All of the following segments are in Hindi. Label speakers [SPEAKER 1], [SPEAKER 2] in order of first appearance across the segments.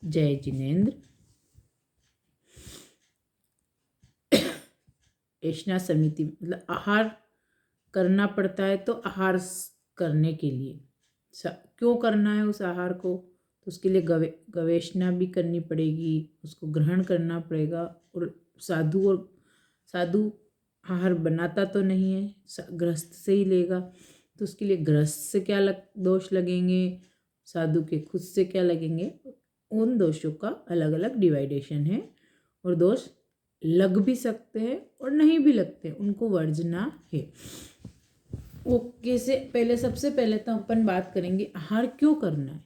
[SPEAKER 1] जय जिनेन्द्र। ऐष्णा समिति मतलब आहार करना पड़ता है, तो आहार करने के लिए क्यों करना है उस आहार को, तो उसके लिए गवेषणा भी करनी पड़ेगी, उसको ग्रहण करना पड़ेगा। और साधु आहार बनाता तो नहीं है, गृहस्थ से ही लेगा, तो उसके लिए गृहस्थ से क्या दोष लगेंगे, साधु के खुद से क्या लगेंगे, उन दोषों का अलग अलग डिवाइडेशन है। और दोष लग भी सकते हैं और नहीं भी लगते, उनको वर्जना है। वो कैसे, पहले सबसे पहले तो अपन बात करेंगे आहार क्यों करना है।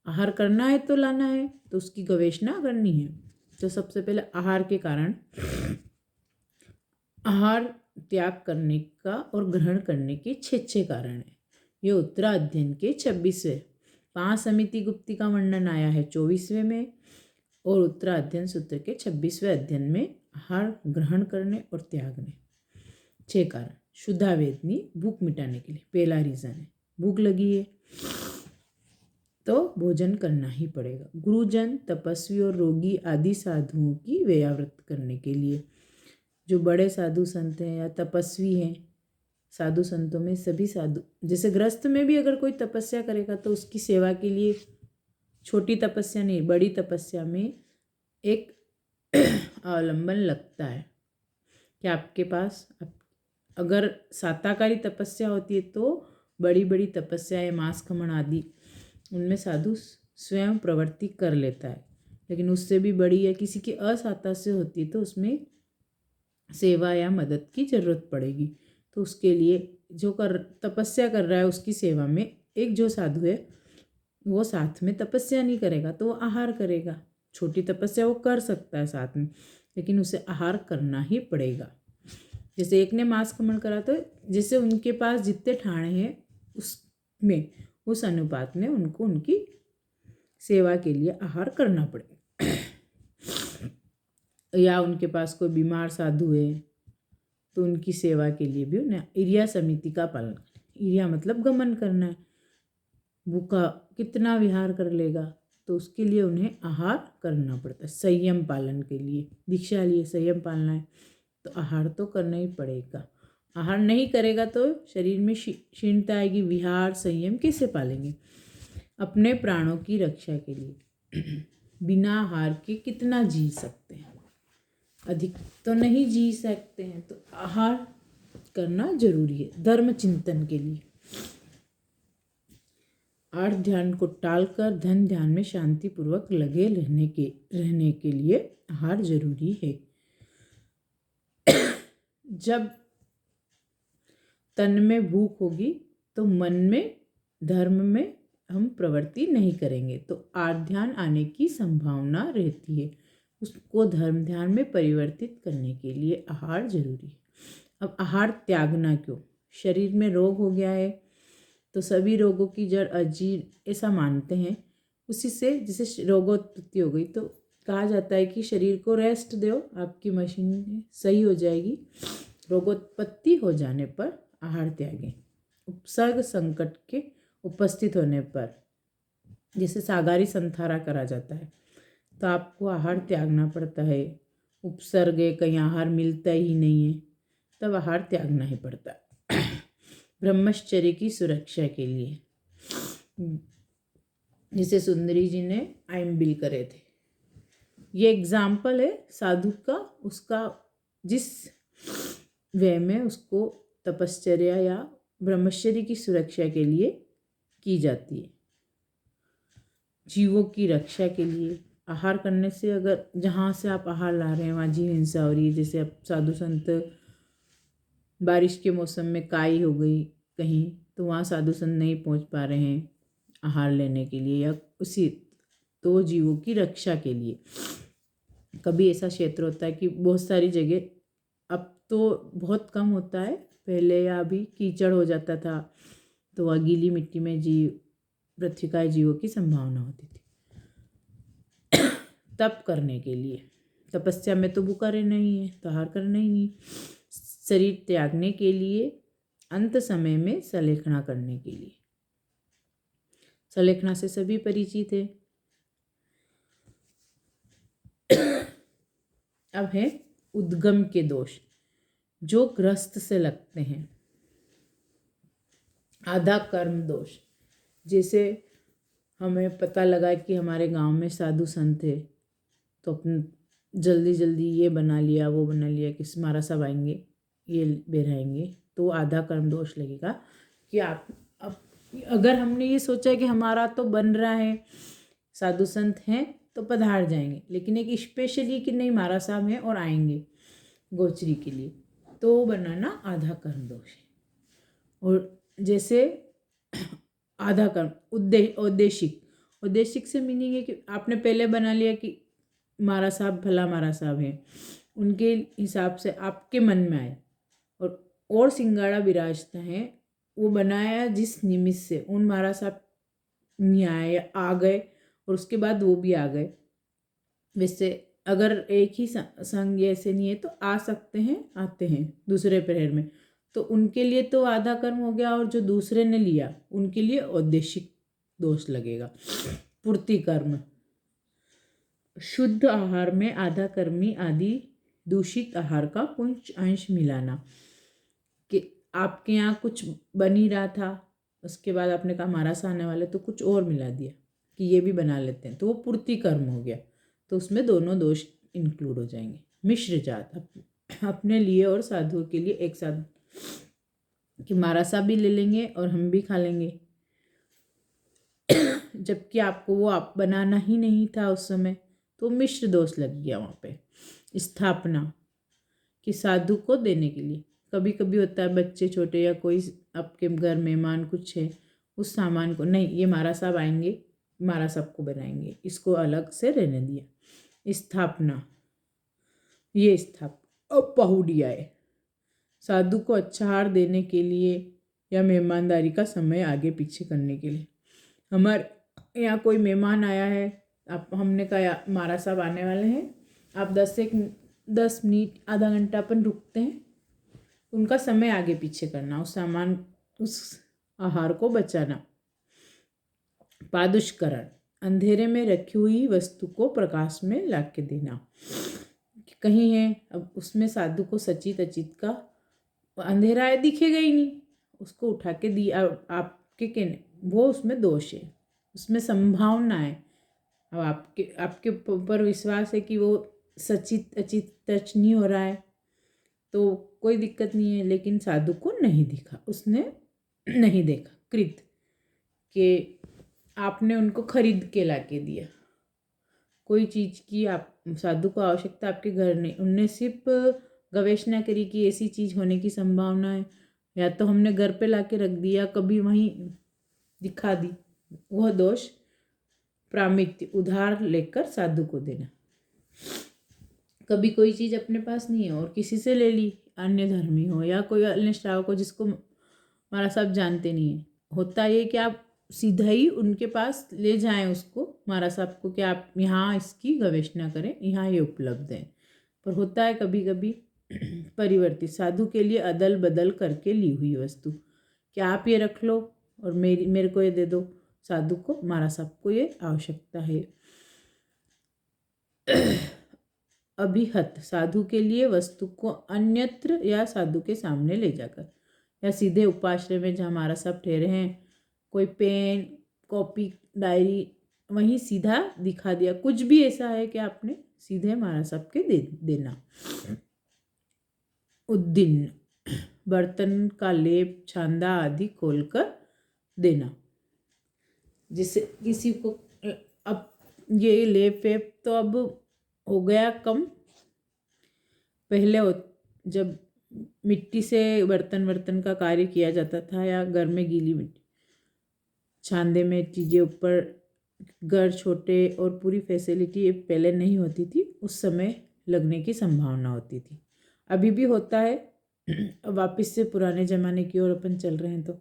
[SPEAKER 1] आहार करना है तो लाना है, तो उसकी गवेषणा करनी है। तो सबसे पहले आहार के कारण, आहार त्याग करने का और ग्रहण करने के 6 कारण है। ये उत्तराध्ययन के 26वें 5 समिति गुप्ती का वर्णन आया है 24वें में, और उत्तराध्ययन सूत्र के 26वें अध्ययन में आहार ग्रहण करने और त्यागने 6 कारण। शुद्धा वेदनी भूख मिटाने के लिए पहला रीज़न है, भूख लगी है तो भोजन करना ही पड़ेगा। गुरुजन, तपस्वी और रोगी आदि साधुओं की व्यावृत्त करने के लिए, जो बड़े साधु संत हैं या तपस्वी हैं, साधु संतों में सभी साधु, जैसे गृहस्थ में भी अगर कोई तपस्या करेगा तो उसकी सेवा के लिए, छोटी तपस्या नहीं बड़ी तपस्या में एक अवलंबन लगता है कि आपके पास अगर साताकारी तपस्या होती है तो बड़ी बड़ी तपस्याएं मांस खमन आदि उनमें साधु स्वयं प्रवृत्ति कर लेता है, लेकिन उससे भी बड़ी या किसी की असातास्य होती है तो उसमें सेवा या मदद की जरूरत पड़ेगी। तो उसके लिए जो तपस्या कर रहा है उसकी सेवा में एक जो साधु है वो साथ में तपस्या नहीं करेगा तो वो आहार करेगा। छोटी तपस्या वो कर सकता है साथ में, लेकिन उसे आहार करना ही पड़ेगा। जैसे एक ने मांस खमन करा तो जैसे उनके पास जितने ठाणे हैं उसमें उस अनुपात में उनको उनकी सेवा के लिए आहार करना पड़ेगा। या उनके पास कोई बीमार साधु है तो उनकी सेवा के लिए भी उन्हें इरिया समिति का पालन करना। इरिया मतलब गमन करना है, भूखा कितना विहार कर लेगा, तो उसके लिए उन्हें आहार करना पड़ता है। संयम पालन के लिए दीक्षा लिए संयम पालना है तो आहार तो करना ही पड़ेगा। आहार नहीं करेगा तो शरीर में क्षीणता आएगी, विहार संयम कैसे पालेंगे। अपने प्राणों की रक्षा के लिए बिना आहार के कितना जी सकते हैं, अधिक तो नहीं जी सकते हैं, तो आहार करना जरूरी है। धर्म चिंतन के लिए आर्थ ध्यान को टालकर धन ध्यान में शांतिपूर्वक लगे रहने के लिए आहार जरूरी है। जब तन में भूख होगी तो मन में धर्म में हम प्रवृत्ति नहीं करेंगे, तो आर्थ ध्यान आने की संभावना रहती है। उसको धर्म ध्यान में परिवर्तित करने के लिए आहार जरूरी है। अब आहार त्यागना क्यों, शरीर में रोग हो गया है तो सभी रोगों की जड़ अजीर्ण ऐसा मानते हैं। उसी से जैसे रोगोत्पत्ति हो गई तो कहा जाता है कि शरीर को रेस्ट दो, आपकी मशीन सही हो जाएगी। रोगोत्पत्ति हो जाने पर आहार त्यागें। उपसर्ग संकट के उपस्थित होने पर, जैसे सागारी संथारा करा जाता है तो आपको आहार त्यागना पड़ता है। उपसर्ग है, कहीं आहार मिलता ही नहीं है, तब आहार त्यागना ही पड़ता है। ब्रह्मचर्य की सुरक्षा के लिए, जिसे सुंदरी जी ने आइम्बिल करे थे, ये एग्जाम्पल है साधु का, उसका जिस वे में उसको तपश्चर्या या ब्रह्मचर्य की सुरक्षा के लिए की जाती है। जीवों की रक्षा के लिए आहार करने से, अगर जहाँ से आप आहार ला रहे हैं वहाँ जीव हिंसा हो रही है, जैसे अब साधु संत बारिश के मौसम में काई हो गई कहीं तो वहाँ साधु संत नहीं पहुँच पा रहे हैं आहार लेने के लिए, या उसी तो जीवों की रक्षा के लिए। कभी ऐसा क्षेत्र होता है कि बहुत सारी जगह, अब तो बहुत कम होता है, पहले या अभी कीचड़ हो जाता था तो वह गीली मिट्टी में जीव पृथ्वी का जीवों की संभावना होती थी। तप करने के लिए, तपस्या में तो भूखा रहना ही है तो आहार करना ही नहीं। शरीर त्यागने के लिए, अंत समय में सलेखना करने के लिए, सलेखना से सभी परिचित है। अब है उद्गम के दोष जो ग्रस्त से लगते हैं। आधा कर्म दोष, जैसे हमें पता लगा कि हमारे गांव में साधु संत है, तो अपन जल्दी जल्दी ये बना लिया वो बना लिया कि हमारा सब आएंगे ये बेराएंगे, तो आधा कर्म दोष लगेगा कि आप अगर हमने ये सोचा कि हमारा तो बन रहा है, साधु संत हैं तो पधार जाएंगे, लेकिन एक स्पेशली कि नहीं महाराज साहब हैं और आएंगे गोचरी के लिए, तो वो बनाना आधा कर्म दोष है। और जैसे आधा कर्म औदेशिक से मीनिंग है कि आपने पहले बना लिया कि महाराज साहब भला महाराज साहब हैं, उनके हिसाब से आपके मन में आए और सिंगाड़ा विराजता है, वो बनाया जिस निमित्त से उन महाराज साहब नहीं आए आ गए और उसके बाद वो भी आ गए। वैसे अगर एक ही संग ऐसे नहीं है तो आ सकते हैं, आते हैं दूसरे प्रहर में, तो उनके लिए तो आधा कर्म हो गया, और जो दूसरे ने लिया उनके लिए औदेशिक दोष लगेगा। पूर्ति कर्म, शुद्ध आहार में आधा कर्मी आदि दूषित आहार का कुछ अंश मिलाना, कि आपके यहाँ कुछ बन ही रहा था, उसके बाद आपने कहा हमारा सा आने वाले तो कुछ और मिला दिया कि ये भी बना लेते हैं, तो वो पूर्ति कर्म हो गया, तो उसमें दोनों दोष इंक्लूड हो जाएंगे। मिश्र जात, अपने लिए और साधुओं के लिए एक साथ कि हमारा सा भी ले लेंगे और हम भी खा लेंगे, जबकि आपको वो आप बनाना ही नहीं था उस समय, तो मिश्र दोष लग गया वहाँ पे। स्थापना, कि साधु को देने के लिए, कभी कभी होता है बच्चे छोटे या कोई आपके घर मेहमान कुछ है, उस सामान को नहीं ये महाराज साहब आएंगे महाराज साहब को बनाएंगे, इसको अलग से रहने दिया। स्थापना, ये अब पहुड़िया है, साधु को अच्छा हार देने के लिए या मेहमानदारी का समय आगे पीछे करने के लिए। हमारे यहाँ कोई मेहमान आया है, आप हमने कहा महाराज साहब आने वाले हैं, आप 10 मिनट आधा घंटा अपन रुकते हैं, उनका समय आगे पीछे करना, उस आहार को बचाना। पादुष्करण, अंधेरे में रखी हुई वस्तु को प्रकाश में ला के देना, कहीं है अब उसमें साधु को सचित अचित का अंधेरा है दिखेगा ही नहीं, उसको उठा के दिया आपके कहने, वो उसमें दोष है, उसमें संभावना है। अब आपके ऊपर विश्वास है कि वो सचित अचित टच नहीं हो रहा है तो कोई दिक्कत नहीं है, लेकिन साधु को नहीं दिखा, उसने नहीं देखा कृत कि आपने उनको खरीद के ला के दिया, कोई चीज़ की आप साधु को आवश्यकता आपके घर नहीं, उनने सिर्फ गवेषणा करी कि ऐसी चीज़ होने की संभावना है, या तो हमने घर पे ला के रख दिया कभी वहीं दिखा दी, वह दोष। प्रामित्य, उधार लेकर साधु को देना, कभी कोई चीज़ अपने पास नहीं है और किसी से ले ली, अन्य धर्मी हो या कोई अन्य श्रावक हो जिसको हमारा सब जानते नहीं है, होता ये कि आप सीधा ही उनके पास ले जाएं उसको महाराज साहब को कि आप यहाँ इसकी गवेषणा करें, यहाँ ये उपलब्ध है। पर होता है कभी कभी परिवर्तित, साधु के लिए अदल बदल करके ली हुई वस्तु, कि आप ये रख लो और मेरे को ये दे दो, साधु को महाराज साहब को ये आवश्यकता है। अभिहत, साधु के लिए वस्तु को अन्यत्र या साधु के सामने ले जाकर, या सीधे उपाश्रय में जहाँ महाराज साहब ठहरे हैं कोई पेन कॉपी डायरी वहीं सीधा दिखा दिया, कुछ भी ऐसा है कि आपने सीधे महाराज साहब के देना। उद्दीन, बर्तन का लेप छांदा आदि खोलकर देना, जिससे किसी को अब ये लेप वेप तो अब हो गया कम, पहले जब मिट्टी से बर्तन का कार्य किया जाता था या घर में गीली मिट्टी छांदे में चीज़ें ऊपर, घर छोटे और पूरी फैसिलिटी पहले नहीं होती थी, उस समय लगने की संभावना होती थी, अभी भी होता है। वापस से पुराने ज़माने की ओर अपन चल रहे हैं तो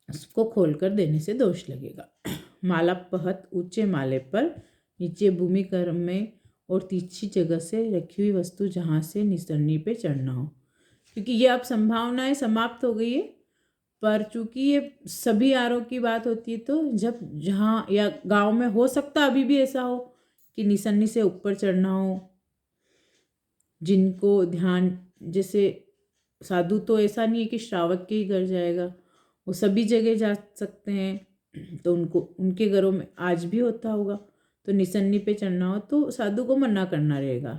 [SPEAKER 1] उसको खोलकर देने से दोष लगेगा। माला पहत, ऊंचे माले पर नीचे भूमि क्रम में और तिरछी जगह से रखी हुई वस्तु जहाँ से निसरनी पे चढ़ना हो, क्योंकि ये अब संभावनाएं समाप्त हो गई है, पर चूंकि ये सभी आरों की बात होती है तो जहाँ या गांव में हो सकता अभी भी ऐसा हो कि निसन्नी से ऊपर चढ़ना हो, जिनको ध्यान, जैसे साधु तो ऐसा नहीं है कि श्रावक के ही घर जाएगा, वो सभी जगह जा सकते हैं, तो उनको उनके घरों में आज भी होता होगा। तो निसन्नी पे चढ़ना हो तो साधु को मना करना रहेगा,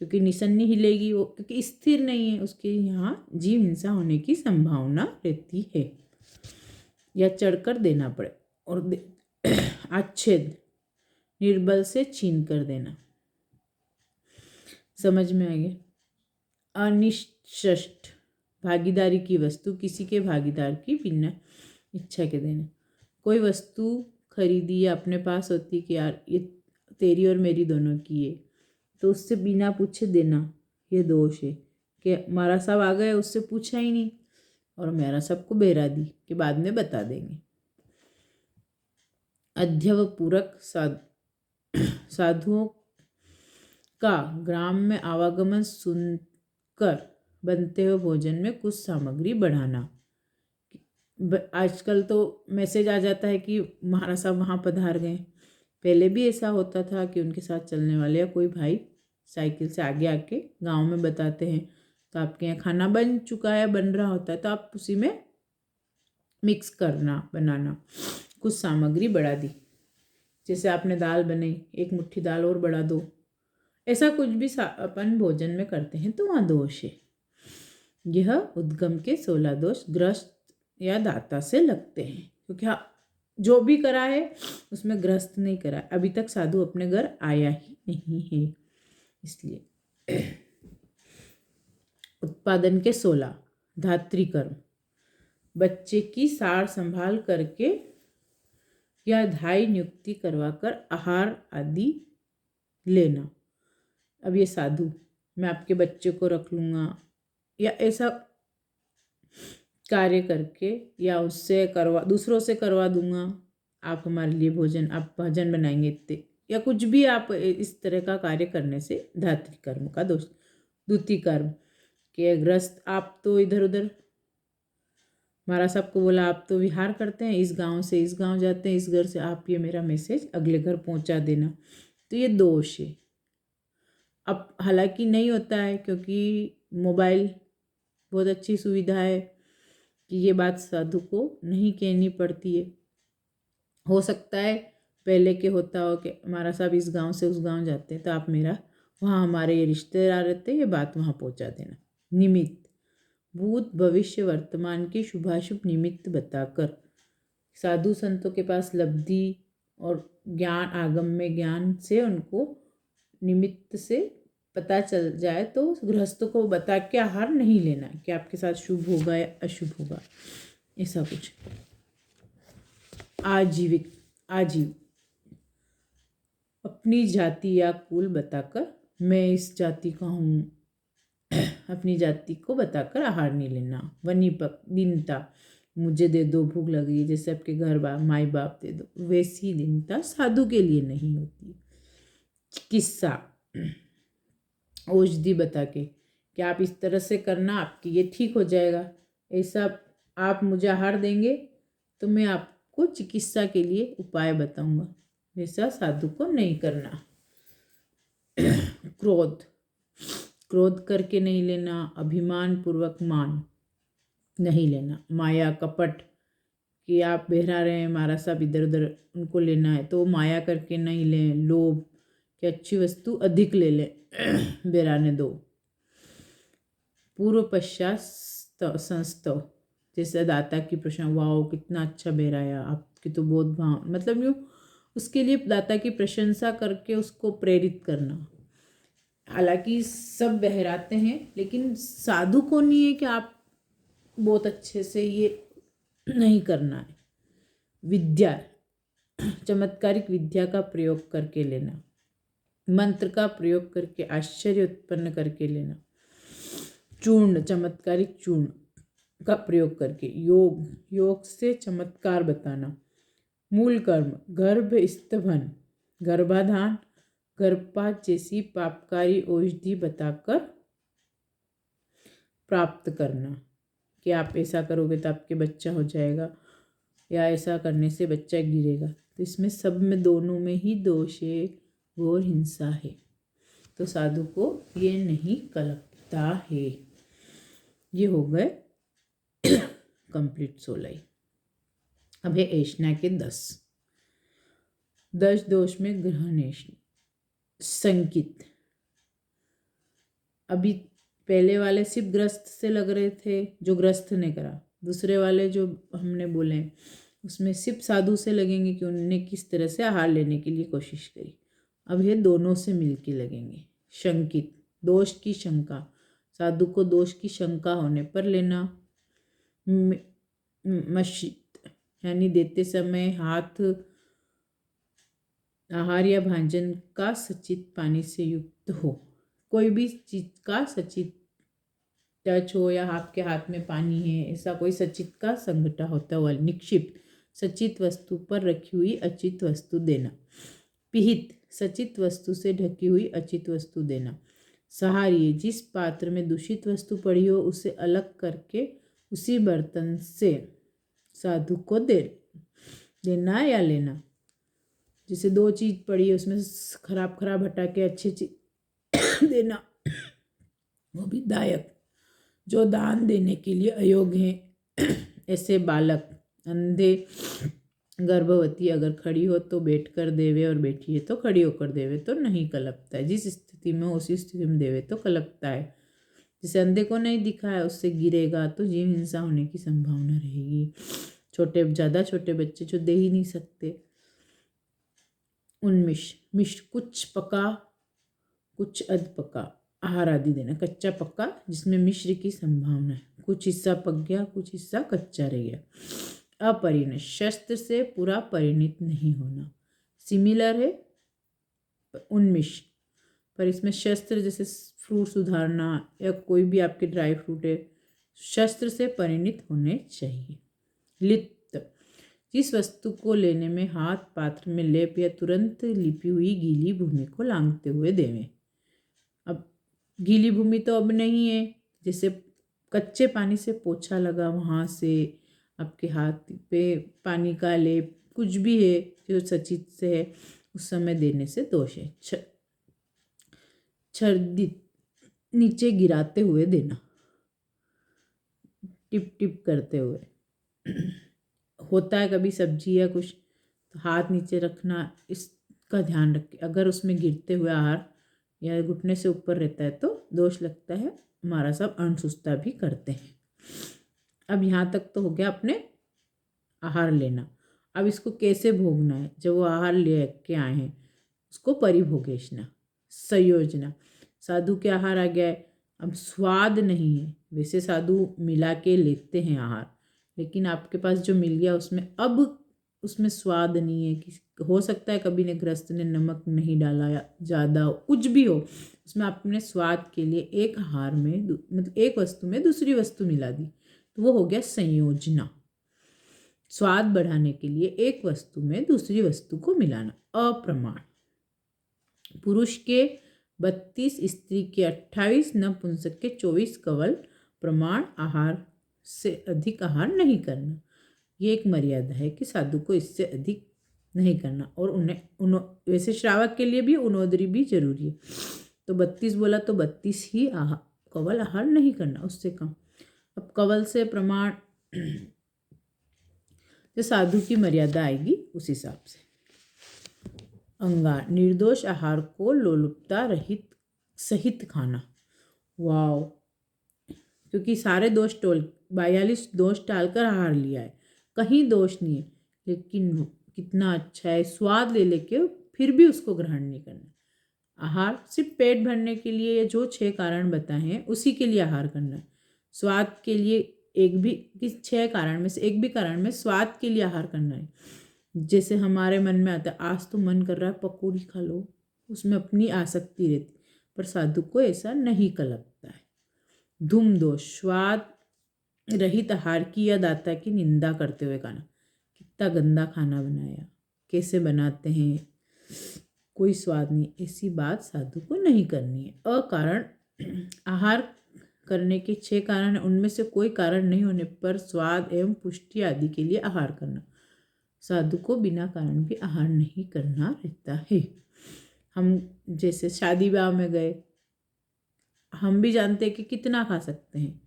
[SPEAKER 1] क्योंकि निसन्नी हिलेगी वो, क्योंकि स्थिर नहीं है, उसके यहाँ जीव हिंसा होने की संभावना रहती है, या चढ़कर देना पड़े। और आच्छेद, निर्बल से छीन कर देना। समझ में आ गया। अनिष्ट, भागीदारी की वस्तु किसी के भागीदार की बिना इच्छा के देना। कोई वस्तु खरीदी या अपने पास होती कि यार ये तेरी और मेरी दोनों की है, तो उससे बिना पूछे देना, ये दोष है। कि हमारा सब आ गए, उससे पूछा ही नहीं, और मेरा सबको बेरा दी कि बाद में बता देंगे। अध्यवपूरक साधुओं का ग्राम में आवागमन सुनकर बनते हुए भोजन में कुछ सामग्री बढ़ाना। आजकल तो मैसेज आ जाता है कि महाराज साहब वहाँ पधार गए। पहले भी ऐसा होता था कि उनके साथ चलने वाले या कोई भाई साइकिल से आगे आके गांव में बताते हैं, तो आपके यहाँ खाना बन चुका है, बन रहा होता है, तो आप उसी में मिक्स करना, बनाना। कुछ सामग्री बढ़ा दी, जैसे आपने दाल बनाई, एक मुट्ठी दाल और बढ़ा दो, ऐसा कुछ भी अपन भोजन में करते हैं तो वहाँ दोष है। यह उद्गम के 16 दोष गृहस्थ या दाता से लगते हैं, क्योंकि हाँ, जो भी करा है उसमें गृहस्थ नहीं करा, अभी तक साधु अपने घर आया ही नहीं है, इसलिए। उत्पादन के 16 धात्रीकर्म, बच्चे की सार संभाल करके या धाई नियुक्ति करवाकर आहार आदि लेना। अब ये साधु, मैं आपके बच्चे को रख लूँगा या ऐसा कार्य करके, या उससे दूसरों से करवा दूंगा, आप हमारे लिए भोजन, आप भोजन बनाएंगे इतने, या कुछ भी आप इस तरह का कार्य करने से धात्री कर्म का दोष। द्वितीय कर्म के ग्रस्त, आप तो इधर उधर, महाराज साहब को बोला आप तो विहार करते हैं, इस गांव से इस गांव जाते हैं, इस घर से, आप ये मेरा मैसेज अगले घर पहुंचा देना, तो ये दोष है। अब हालांकि नहीं होता है, क्योंकि मोबाइल बहुत अच्छी सुविधा है कि ये बात साधु को नहीं कहनी पड़ती है। हो सकता है पहले के होता हो कि हमारा साहब इस गांव से उस गांव जाते हैं, तो आप मेरा वहाँ हमारे ये रिश्तेदार रहते हैं, ये बात वहाँ पहुँचा देना। निमित्त, भूत भविष्य वर्तमान के शुभाशुभ निमित्त बताकर, साधु संतों के पास लब्धि और ज्ञान, आगम में ज्ञान से उनको निमित्त से पता चल जाए, तो गृहस्थों को बता के आहार नहीं लेना कि आपके साथ शुभ होगा या अशुभ होगा, ऐसा कुछ। आजीव, अपनी जाति या कुल बताकर, मैं इस जाति का हूँ, अपनी जाति को बताकर आहार नहीं लेना। दीनता, मुझे दे दो, भूख लग रही है, जैसे आपके घर माई बाप दे दो, वैसी दीनता साधु के लिए नहीं होती। चिकित्सा, औषधि बता के कि आप इस तरह से करना, आपकी ये ठीक हो जाएगा, ऐसा आप मुझे आहार देंगे तो मैं आपको चिकित्सा के लिए उपाय बताऊंगा, वैसा साधु को नहीं करना। क्रोध करके नहीं लेना। अभिमान पूर्वक मान नहीं लेना। माया कपट, कि आप बहरा रहे हैं, हमारा सब इधर उधर उनको लेना है, तो माया करके नहीं लें। लोभ, कि अच्छी वस्तु अधिक ले लें, बेराने दो। पूर्व पश्चात संस्तव, जैसे दाता की प्रशंसा, वाओ कितना अच्छा बेराया, आपकी तो बहुत भाव, मतलब यूँ उसके लिए दाता की प्रशंसा करके उसको प्रेरित करना। हालांकि सब बहराते हैं, लेकिन साधु को नहीं है कि आप बहुत अच्छे से ये नहीं करना है। विद्या, चमत्कारिक विद्या का प्रयोग करके लेना। मंत्र का प्रयोग करके आश्चर्य उत्पन्न करके लेना। चूर्ण, चमत्कारिक चूर्ण का प्रयोग करके। योग से चमत्कार बताना। मूल कर्म, गर्भ स्तभन, गर्भाधान, गर्भपात जैसी पापकारी औषधि बताकर प्राप्त करना, कि आप ऐसा करोगे तो आपके बच्चा हो जाएगा, या ऐसा करने से बच्चा गिरेगा, तो इसमें सब में दोनों में ही दोष है। घोर हिंसा है। तो साधु को ये नहीं कलपता है। ये हो गए कंप्लीट 16। अब है ऐष्णा के 10 दोष में ग्रहण ऐष्णा संकित। अभी पहले वाले सिर्फ ग्रस्त से लग रहे थे जो ग्रस्त ने करा, दूसरे वाले जो हमने बोले उसमें सिर्फ साधु से लगेंगे कि उन्होंने किस तरह से आहार लेने के लिए कोशिश करी। अब ये दोनों से मिलके लगेंगे। शंकित दोष की शंका, साधु को दोष की शंका होने पर लेना। मशित यानी देते समय हाथ आहार या भांजन का सचित पानी से युक्त हो। कोई भी चीज का सचित टच हो या आपके हाथ में पानी है, ऐसा कोई सचित का संघटा होता हुआ। निक्षिप्त सचित वस्तु पर रखी हुई अचित वस्तु देना। पिहित सचित वस्तु से ढकी हुई अचित वस्तु देना। सहार्य जिस पात्र में दूषित वस्तु पड़ी हो उसे अलग करके उसी बर्तन से साधु को देना या लेना। जैसे 2 चीज पड़ी है उसमें खराब हटा के अच्छी चीज देना, वो भी दायक जो दान देने के लिए अयोग्य हैं। ऐसे बालक, अंधे, गर्भवती अगर खड़ी हो तो बैठ कर देवे और बैठी है तो खड़ी होकर देवे तो नहीं कलपता है। जिस स्थिति में उसी स्थिति में देवे तो कलपता है। जिसे अंधे को नहीं दिखा है उससे गिरेगा तो जीव हिंसा होने की संभावना रहेगी। ज़्यादा छोटे बच्चे जो दे ही नहीं सकते। मिश्र कुछ पका कुछ अध पका आहार आदि देना। कच्चा पक्का जिसमें मिश्र की संभावना है, कुछ हिस्सा पक गया कुछ हिस्सा कच्चा रह गया। अपरिणत शस्त्र से पूरा परिणित नहीं होना। सिमिलर है उन्मिश्र, पर इसमें शस्त्र जैसे फ्रूट सुधारना या कोई भी आपके ड्राई फ्रूट है, शस्त्र से परिणित होने चाहिए। लिप्त जिस वस्तु को लेने में हाथ पात्र में लेप या तुरंत लिपी हुई गीली भूमि को लांघते हुए देवें। अब गीली भूमि तो अब नहीं है, जैसे कच्चे पानी से पोछा लगा वहाँ से आपके हाथ पे पानी का लेप कुछ भी है जो सचित से है उस समय देने से दोष है। छर्दित नीचे गिराते हुए देना, टिप टिप करते हुए। होता है कभी सब्जी या कुछ तो हाथ नीचे रखना, इसका ध्यान रखें। अगर उसमें गिरते हुए आहार या घुटने से ऊपर रहता है तो दोष लगता है। हमारा सब अणसुस्ता भी करते हैं। अब यहाँ तक तो हो गया अपने आहार लेना। अब इसको कैसे भोगना है, जब वो आहार ले के आए हैं उसको परिभोगेशना। संयोजना साधु के आहार आ गया है, अब स्वाद नहीं है। वैसे साधु मिला के लेते हैं आहार, लेकिन आपके पास जो मिल गया उसमें अब उसमें स्वाद नहीं है। कि हो सकता है कभी ने गृहस्थ ने नमक नहीं डाला या ज़्यादा कुछ भी हो, उसमें आपने स्वाद के लिए एक आहार में मतलब एक वस्तु में दूसरी वस्तु मिला दी, तो वो हो गया संयोजना। स्वाद बढ़ाने के लिए एक वस्तु में दूसरी वस्तु को मिलाना। अप्रमाण पुरुष के 32, स्त्री के 28, नपुंसक के 24 कवल प्रमाण आहार से अधिक आहार नहीं करना। ये एक मर्यादा है कि साधु को इससे अधिक नहीं करना। और वैसे श्रावक के लिए भी उनोदरी भी जरूरी है। तो 32 बोला तो 32 ही कवल आहार नहीं करना, उससे कम। अब कवल से प्रमाण जो साधु की मर्यादा आएगी उस हिसाब से। अंगार निर्दोष आहार को लोलुपता रहित सहित खाना। वाव, क्योंकि सारे दोष 42 दोष टालकर आहार लिया है, कहीं दोष नहीं है, लेकिन कितना अच्छा है। स्वाद ले लेके फिर भी उसको ग्रहण नहीं करना। आहार सिर्फ पेट भरने के लिए जो 6 कारण बताए हैं उसी के लिए आहार करना है। स्वाद के लिए एक भी 6 कारण में से एक भी कारण में स्वाद के लिए आहार करना है। जैसे हमारे मन में आता है आज तो मन कर रहा है पकौड़ी खा लो, उसमें अपनी आसक्ति रहती, पर साधु को ऐसा नहीं कलपता है। धूम दोष स्वाद रहित आहार की या दाता की निंदा करते हुए खाना। कितना गंदा खाना बनाया, कैसे बनाते हैं, कोई स्वाद नहीं, ऐसी बात साधु को नहीं करनी है। अकारण आहार करने के 6 कारण हैं, उनमें से कोई कारण नहीं होने पर स्वाद एवं पुष्टि आदि के लिए आहार करना। साधु को बिना कारण भी आहार नहीं करना रहता है। हम जैसे शादी ब्याह में गए, हम भी जानते हैं कि कितना खा सकते हैं।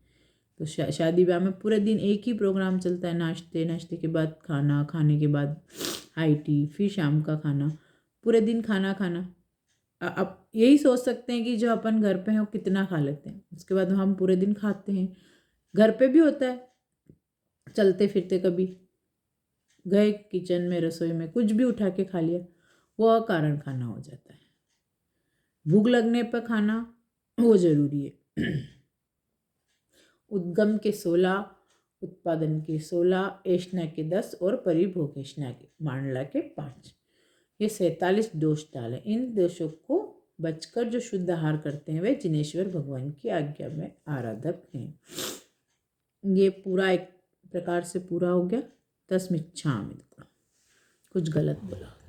[SPEAKER 1] तो शादी ब्याह में पूरे दिन एक ही प्रोग्राम चलता है, नाश्ते, नाश्ते के बाद खाना, खाने के बाद हाई टी, फिर शाम का खाना, पूरे दिन खाना खाना। अब यही सोच सकते हैं कि जो अपन घर पे हैं वो कितना खा लेते हैं। उसके बाद हम पूरे दिन खाते हैं। घर पे भी होता है, चलते फिरते कभी गए किचन में, रसोई में कुछ भी उठा के खा लिया, वो अकारण खाना हो जाता है। भूख लगने पर खाना वो जरूरी है। उद्गम के 16, उत्पादन के 16, ऐष्णा के 10 और परिभोगेष्णा के मांडला के 5, ये 47 दोष डाले। इन दोषों को बचकर जो शुद्ध आहार करते हैं वे जिनेश्वर भगवान की आज्ञा में आराधक हैं। ये पूरा एक प्रकार से पूरा हो गया। तस्मिच्छामि। कुछ गलत बोला।